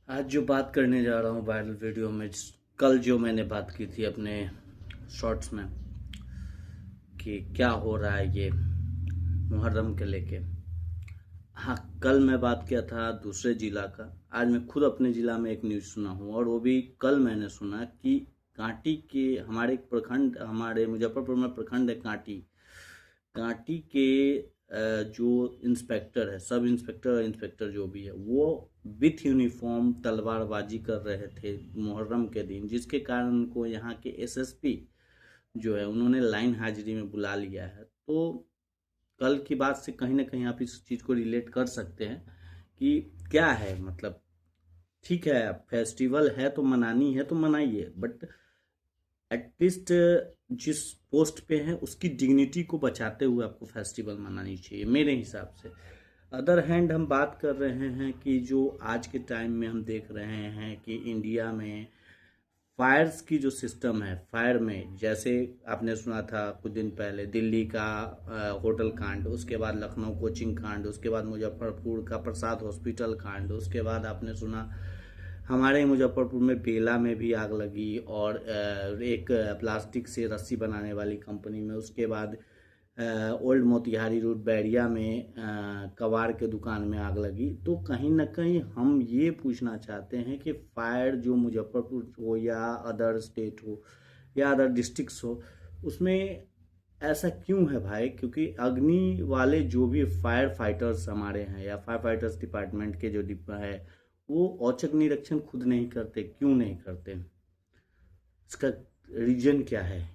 आज जो बात करने जा रहा हूँ वायरल वीडियो में, कल जो मैंने बात की थी अपने शॉर्ट्स में कि क्या हो रहा है ये मुहर्रम के लेके। हाँ, कल मैं बात किया था दूसरे जिला का। आज मैं खुद अपने जिला में एक न्यूज़ सुना हूँ, और वो भी कल मैंने सुना कि कांटी के हमारे एक प्रखंड, हमारे मुजफ्फरपुर में प्रखंड है कांटी। कांटी के जो इंस्पेक्टर है, सब इंस्पेक्टर और इंस्पेक्टर जो भी है, वो विथ यूनिफॉर्म तलवारबाजी कर रहे थे मुहर्रम के दिन, जिसके कारण उनको यहाँ के एसएसपी जो है उन्होंने लाइन हाजिरी में बुला लिया है। तो कल की बात से कहीं ना कहीं आप इस चीज़ को रिलेट कर सकते हैं कि क्या है मतलब। ठीक है, फेस्टिवल है तो मनानी है तो मनाइए, बट एटलीस्ट जिस पोस्ट पे है उसकी डिग्निटी को बचाते हुए आपको फेस्टिवल मनानी चाहिए मेरे हिसाब से। अदर हैंड हम बात कर रहे हैं कि जो आज के टाइम में हम देख रहे हैं कि इंडिया में फायर्स की जो सिस्टम है, फायर में जैसे आपने सुना था कुछ दिन पहले दिल्ली का होटल कांड, उसके बाद लखनऊ कोचिंग कांड, उसके बाद मुजफ्फरपुर का प्रसाद हॉस्पिटल कांड, उसके बाद आपने सुना हमारे मुजफ्फरपुर में बेला में भी आग लगी, और एक प्लास्टिक से रस्सी बनाने वाली कंपनी में, उसके बाद ओल्ड मोतिहारी रोड बैरिया में कबाड़ के दुकान में आग लगी। तो कहीं ना कहीं हम ये पूछना चाहते हैं कि फायर जो मुजफ्फरपुर हो या अदर स्टेट हो या अदर डिस्ट्रिक्ट्स हो, उसमें ऐसा क्यों है भाई? क्योंकि अग्नि वाले जो भी फायर फाइटर्स हमारे हैं या फायर फाइटर्स डिपार्टमेंट के जो डिब्बा है, वो औचक निरीक्षण खुद नहीं करते। क्यों नहीं करते? इसका रीजन क्या है?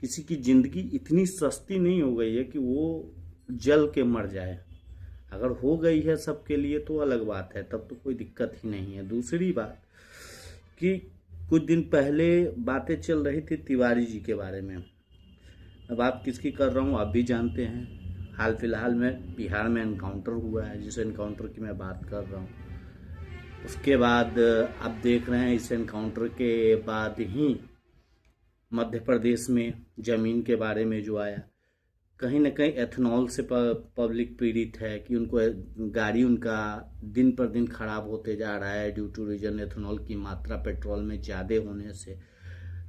किसी की जिंदगी इतनी सस्ती नहीं हो गई है कि वो जल के मर जाए। अगर हो गई है सबके लिए तो अलग बात है, तब तो कोई दिक्कत ही नहीं है। दूसरी बात कि कुछ दिन पहले बातें चल रही थी तिवारी जी के बारे में। अब आप किसकी कर रहा हूँ आप भी जानते हैं। हाल फिलहाल में बिहार में एनकाउंटर हुआ है, जिस एनकाउंटर की मैं बात कर रहा हूँ। उसके बाद आप देख रहे हैं इस एनकाउंटर के बाद ही मध्य प्रदेश में ज़मीन के बारे में जो आया, कहीं ना कहीं एथनॉल से पब्लिक पीड़ित है कि उनको गाड़ी उनका दिन पर दिन खराब होते जा रहा है ड्यू टू रीजन एथनॉल की मात्रा पेट्रोल में ज़्यादा होने से।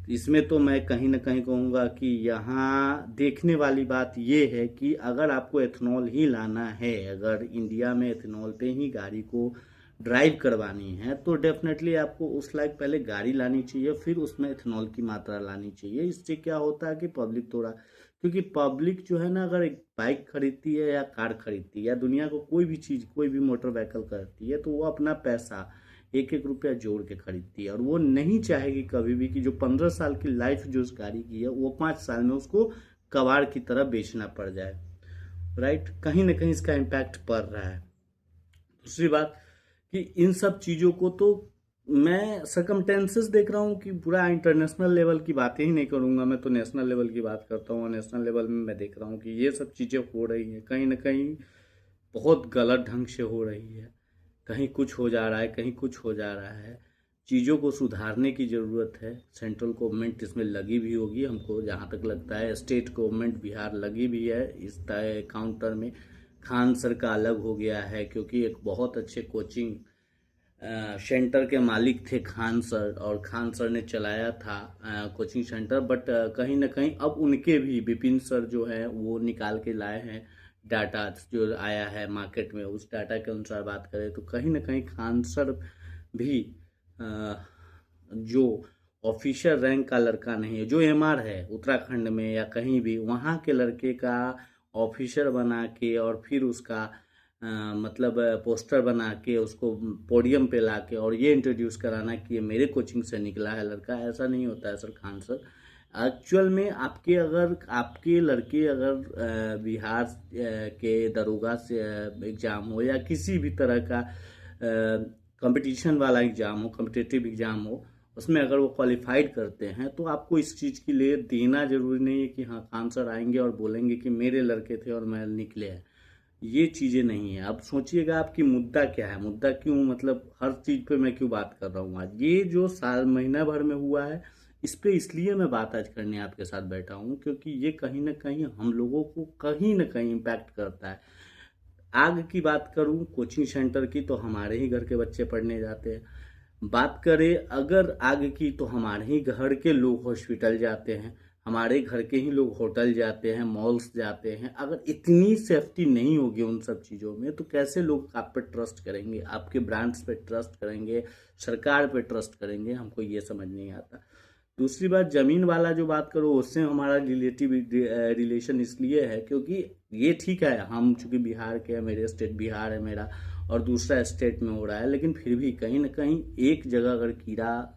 इसमें तो मैं कहीं ना कहीं कहूँगा कि यहाँ देखने वाली बात ये है कि अगर आपको एथनॉल ही लाना है, अगर इंडिया में एथनॉल पे ही गाड़ी को ड्राइव करवानी है, तो डेफिनेटली आपको उस लायक पहले गाड़ी लानी चाहिए, फिर उसमें एथनॉल की मात्रा लानी चाहिए। इससे क्या होता है कि पब्लिक थोड़ा, क्योंकि पब्लिक जो है ना, अगर एक बाइक खरीदती है या कार खरीदती है या दुनिया को कोई भी चीज़, कोई भी मोटर व्हीकल खरीदती है, तो वो अपना पैसा एक एक रुपया जोड़ के खरीदती है, और वो नहीं चाहेगी कभी भी कि जो 15 साल की लाइफ जो उस गाड़ी की है वो 5 साल में उसको कबाड़ की तरह बेचना पड़ जाए। राइट, कहीं ना कहीं इसका इम्पैक्ट पड़ रहा है। दूसरी बात कि इन सब चीज़ों को तो मैं सरकमटेंसेस देख रहा हूँ कि पूरा इंटरनेशनल लेवल की बातें ही नहीं करूँगा, मैं तो नेशनल लेवल की बात करता हूँ। नेशनल लेवल में मैं देख रहा हूँ कि ये सब चीज़ें हो रही हैं, कहीं ना कहीं बहुत गलत ढंग से हो रही है। कहीं कुछ हो जा रहा है, कहीं कुछ हो जा रहा है। चीज़ों को सुधारने की ज़रूरत है। सेंट्रल गवर्नमेंट इसमें लगी भी होगी, हमको जहाँ तक लगता है स्टेट गवर्नमेंट बिहार लगी भी है इस काउंटर में। खान सर का अलग हो गया है, क्योंकि एक बहुत अच्छे कोचिंग सेंटर के मालिक थे खान सर, और खान सर ने चलाया था कोचिंग सेंटर। बट कहीं ना कहीं अब उनके भी विपिन सर जो है वो निकाल के लाए हैं डाटा जो आया है मार्केट में। उस डाटा के अनुसार बात करें तो कहीं ना कहीं खान सर भी जो ऑफिसर रैंक का लड़का नहीं है, जो एमआर है उत्तराखंड में या कहीं भी, वहाँ के लड़के का ऑफिसर बना के और फिर उसका मतलब पोस्टर बना के उसको पोडियम पे ला के और ये इंट्रोड्यूस कराना कि ये मेरे कोचिंग से निकला है लड़का, ऐसा नहीं होता है सर खान सर। एक्चुअल में आपके, अगर आपके लड़के अगर बिहार के दरोगा से एग्ज़ाम हो या किसी भी तरह का कंपटीशन वाला एग्ज़ाम हो, कम्पिटिटिव एग्ज़ाम हो, उसमें अगर वो क्वालिफाइड करते हैं तो आपको इस चीज़ के लिए देना ज़रूरी नहीं है कि हाँ खान सर आएंगे और बोलेंगे कि मेरे लड़के थे और मैं निकले हैं। ये चीज़ें नहीं है। अब सोचिएगा आपकी मुद्दा क्या है, मुद्दा क्यों, मतलब हर चीज़ पे मैं क्यों बात कर रहा हूँ आज। ये जो साल महीना भर में हुआ है, इस पे इसलिए मैं बात आज करने आपके साथ बैठा हूँ क्योंकि ये कहीं ना कहीं हम लोगों को कहीं ना कहीं इम्पैक्ट करता है। आग की बात करूं कोचिंग सेंटर की, तो हमारे ही घर के बच्चे पढ़ने जाते हैं। बात करें अगर आग की, तो हमारे ही घर के लोग हॉस्पिटल जाते हैं, हमारे घर के ही लोग होटल जाते हैं, मॉल्स जाते हैं। अगर इतनी सेफ्टी नहीं होगी उन सब चीज़ों में, तो कैसे लोग आप पे ट्रस्ट करेंगे, आपके ब्रांड्स पे ट्रस्ट करेंगे, सरकार पे ट्रस्ट करेंगे? हमको ये समझ नहीं आता। दूसरी बात, ज़मीन वाला जो बात करो, उससे हमारा रिलेशन इसलिए है क्योंकि ये ठीक है, हम चूंकि बिहार के हैं, मेरे स्टेट बिहार है मेरा, और दूसरा स्टेट में हो रहा है, लेकिन फिर भी कहीं ना कहीं एक जगह अगर कीड़ा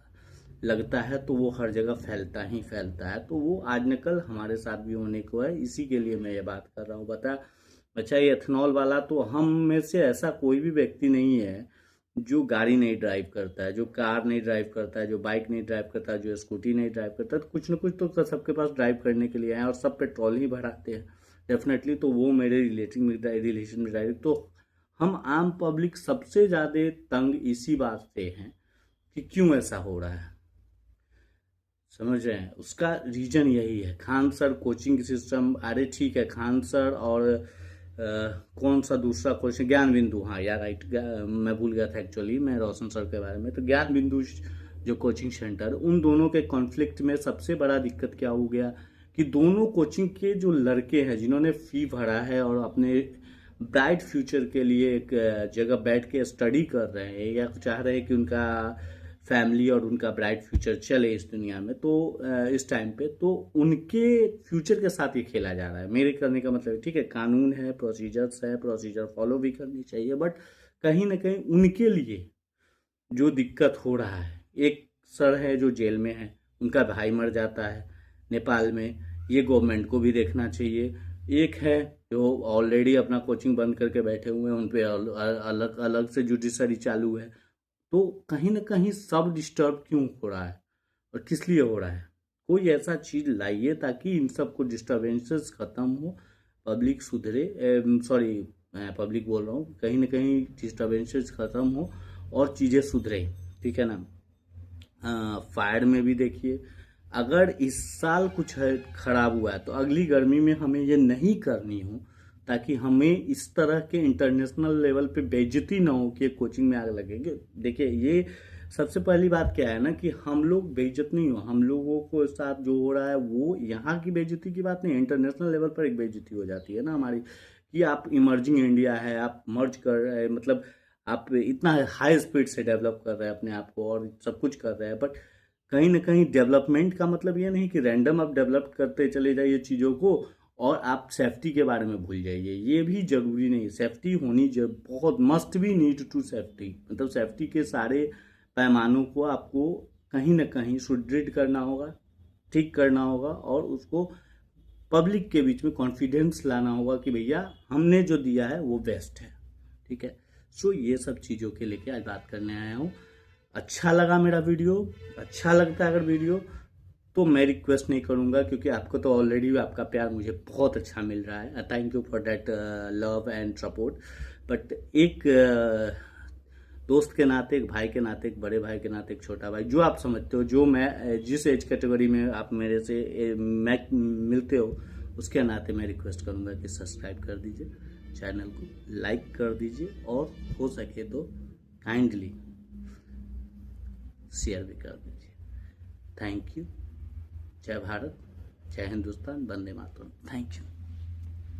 लगता है तो वो हर जगह फैलता ही फैलता है। तो वो आज न कल हमारे साथ भी होने को है, इसी के लिए मैं ये बात कर रहा हूँ। बता अच्छा, ये एथेनॉल वाला, तो हम में से ऐसा कोई भी व्यक्ति नहीं है जो गाड़ी नहीं ड्राइव करता है, जो कार नहीं ड्राइव करता है, जो बाइक नहीं ड्राइव करता है, जो स्कूटी नहीं ड्राइव करता है। तो कुछ ना कुछ तो सबके पास ड्राइव करने के लिए है, और सब पेट्रोल ही भराते हैं डेफिनेटली। तो वो मेरे रिलेशन में ड्राइव, तो हम आम पब्लिक सबसे ज़्यादा तंग इसी बात से हैं कि क्यों ऐसा हो रहा है। समझ रहे हैं? उसका रीजन यही है, खान सर कोचिंग सिस्टम। अरे ठीक है, खान सर और कौन सा दूसरा कोचिंग, ज्ञान बिंदु, हाँ यार राइट, मैं भूल गया था एक्चुअली मैं रोशन सर के बारे में। तो ज्ञान बिंदु जो कोचिंग सेंटर, उन दोनों के कॉन्फ्लिक्ट में सबसे बड़ा दिक्कत क्या हो गया कि दोनों कोचिंग के जो लड़के हैं जिन्होंने फी भरा है और अपने ब्राइट फ्यूचर के लिए एक जगह बैठ के स्टडी कर रहे हैं या चाह रहे हैं कि उनका फैमिली और उनका ब्राइट फ्यूचर चले इस दुनिया में, तो इस टाइम पे तो उनके फ्यूचर के साथ ये खेला जा रहा है। मेरे करने का मतलब ठीक है, कानून है, प्रोसीजर्स है, प्रोसीजर फॉलो भी करनी चाहिए, बट कहीं ना कहीं उनके लिए जो दिक्कत हो रहा है, एक सर है जो जेल में है, उनका भाई मर जाता है नेपाल में, ये गवर्नमेंट को भी देखना चाहिए। एक है जो ऑलरेडी अपना कोचिंग बंद करके बैठे हुए हैं, उन पे अलग अलग से जुडिशरी चालू है। तो कहीं ना कहीं सब डिस्टर्ब क्यों हो रहा है और किस लिए हो रहा है? कोई ऐसा चीज लाइए ताकि इन सब को डिस्टर्बेंसेस खत्म हो, पब्लिक सुधरे, सॉरी पब्लिक बोल रहा हूँ, कहीं ना कहीं डिस्टर्बेंसेस खत्म हो और चीज़ें सुधरे, ठीक है ना। फायर में भी देखिए, अगर इस साल कुछ है खराब हुआ है तो अगली गर्मी में हमें ये नहीं करनी हो, ताकि हमें इस तरह के इंटरनेशनल लेवल पे बेइज्जती ना हो कि कोचिंग में आग लगेंगे। देखिए, ये सबसे पहली बात क्या है ना कि हम लोग बेइज्जत नहीं हो, हम लोगों को साथ जो हो रहा है वो यहाँ की बेइज्जती की बात नहीं है, इंटरनेशनल लेवल पर एक बेइज्जती हो जाती है ना हमारी, कि आप इमर्जिंग इंडिया है, आप मर्ज कर रहे हैं, मतलब आप इतना हाई स्पीड से डेवलप कर रहे हैं अपने आप को और सब कुछ कर रहे हैं, बट कहीं ना कहीं डेवलपमेंट का मतलब ये नहीं कि रैंडम आप डेवलप करते चले जाइए चीज़ों को और आप सेफ्टी के बारे में भूल जाइए। ये भी जरूरी नहीं, सेफ्टी होनी बहुत मस्ट भी नीड टू सेफ्टी, मतलब सेफ्टी के सारे पैमानों को आपको कहीं ना कहीं सुदृढ़ करना होगा, ठीक करना होगा, और उसको पब्लिक के बीच में कॉन्फिडेंस लाना होगा कि भैया हमने जो दिया है वो बेस्ट है, ठीक है। सो ये सब चीज़ों के लेके आज बात करने आया हूँ। अच्छा लगा मेरा वीडियो, अच्छा लगता है अगर वीडियो, तो मैं रिक्वेस्ट नहीं करूँगा क्योंकि आपको तो ऑलरेडी आपका प्यार मुझे बहुत अच्छा मिल रहा है, thank you for that love and support. But एक दोस्त के नाते, एक भाई के नाते, एक बड़े भाई के नाते, एक छोटा भाई, जो आप समझते हो, जो मैं जिस एज कैटेगरी में आप मेरे से मिलते हो, उसके नाते मैं रिक्वेस्ट करूँगा कि सब्सक्राइब कर दीजिए, चैनल को लाइक कर दीजिए, और हो सके तो काइंडली शेयर भी कर दीजिए। Thank you. जय भारत, जय हिंदुस्तान, वंदे मातरम। Thank you.